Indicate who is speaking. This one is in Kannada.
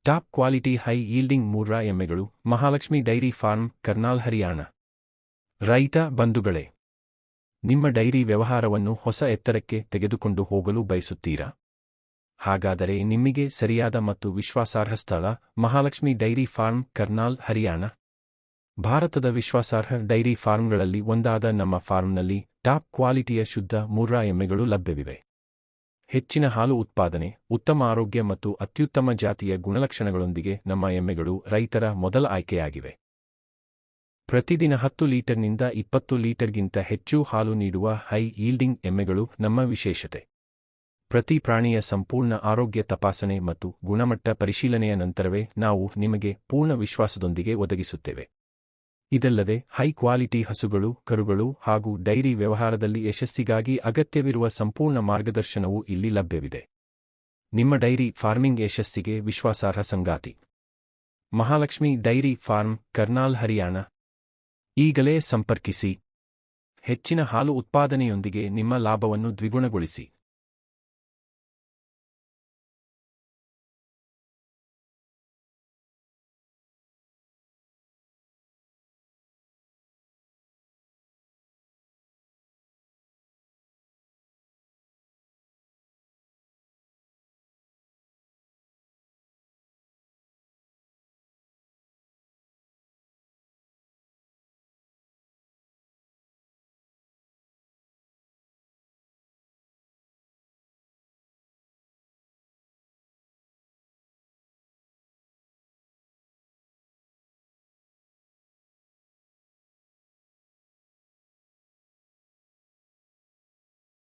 Speaker 1: ಟಾಪ್ ಕ್ವಾಲಿಟಿ ಹೈ ಯೀಲ್ಡಿಂಗ್ ಮೂರ್ರಾ ಎಮ್ಮೆಗಳು ಮಹಾಲಕ್ಷ್ಮಿ ಡೈರಿ ಫಾರ್ಮ್ ಕರ್ನಾಲ್ ಹರಿಯಾಣ. ರೈತ ಬಂಧುಗಳೇ, ನಿಮ್ಮ ಡೈರಿ ವ್ಯವಹಾರವನ್ನು ಹೊಸ ಎತ್ತರಕ್ಕೆ ತೆಗೆದುಕೊಂಡು ಹೋಗಲು ಬಯಸುತ್ತೀರಾ? ಹಾಗಾದರೆ ನಿಮಗೆ ಸರಿಯಾದ ಮತ್ತು ವಿಶ್ವಾಸಾರ್ಹ ಸ್ಥಳ ಮಹಾಲಕ್ಷ್ಮಿ ಡೈರಿ ಫಾರ್ಮ್ ಕರ್ನಾಲ್ ಹರಿಯಾಣ. ಭಾರತದ ವಿಶ್ವಾಸಾರ್ಹ ಡೈರಿ ಫಾರ್ಮ್ಗಳಲ್ಲಿ ಒಂದಾದ ನಮ್ಮ ಫಾರ್ಮ್ನಲ್ಲಿ ಟಾಪ್ ಕ್ವಾಲಿಟಿಯ ಶುದ್ಧ ಮೂರ್ರಾ ಎಮ್ಮೆಗಳು ಲಭ್ಯವಿವೆ. ಹೆಚ್ಚಿನ ಹಾಲು ಉತ್ಪಾದನೆ, ಉತ್ತಮ ಆರೋಗ್ಯ ಮತ್ತು ಅತ್ಯುತ್ತಮ ಜಾತಿಯ ಗುಣಲಕ್ಷಣಗಳೊಂದಿಗೆ ನಮ್ಮ ಎಮ್ಮೆಗಳು ರೈತರ ಮೊದಲ ಆಯ್ಕೆಯಾಗಿವೆ. ಪ್ರತಿದಿನ 10 ಲೀಟರ್ನಿಂದ 20 ಲೀಟರ್ಗಿಂತ ಹೆಚ್ಚು ಹಾಲು ನೀಡುವ ಹೈ ಯೀಲ್ಡಿಂಗ್ ಎಮ್ಮೆಗಳು ನಮ್ಮ ವಿಶೇಷತೆ. ಪ್ರತಿ ಪ್ರಾಣಿಯ ಸಂಪೂರ್ಣ ಆರೋಗ್ಯ ತಪಾಸಣೆ ಮತ್ತು ಗುಣಮಟ್ಟ ಪರಿಶೀಲನೆಯ ನಂತರವೇ ನಾವು ನಿಮಗೆ ಪೂರ್ಣ ವಿಶ್ವಾಸದೊಂದಿಗೆ ಒದಗಿಸುತ್ತೇವೆ. ಇದಲ್ಲದೆ ಹೈ ಕ್ವಾಲಿಟಿ ಹಸುಗಳು, ಕರುಗಳು ಹಾಗೂ ಡೈರಿ ವ್ಯವಹಾರದಲ್ಲಿ ಯಶಸ್ಸಿಗಾಗಿ ಅಗತ್ಯವಿರುವ ಸಂಪೂರ್ಣ ಮಾರ್ಗದರ್ಶನವೂ ಇಲ್ಲಿ ಲಭ್ಯವಿದೆ. ನಿಮ್ಮ ಡೈರಿ ಫಾರ್ಮಿಂಗ್ ಯಶಸ್ಸಿಗೆ ವಿಶ್ವಾಸಾರ್ಹ ಸಂಗಾತಿ ಮಹಾಲಕ್ಷ್ಮಿ ಡೈರಿ ಫಾರ್ಮ್ ಕರ್ನಾಲ್ ಹರಿಯಾಣ. ಈಗಲೇ ಸಂಪರ್ಕಿಸಿ. ಹೆಚ್ಚಿನ ಹಾಲು ಉತ್ಪಾದನೆಯೊಂದಿಗೆ ನಿಮ್ಮ ಲಾಭವನ್ನು ದ್ವಿಗುಣಗೊಳಿಸಿ.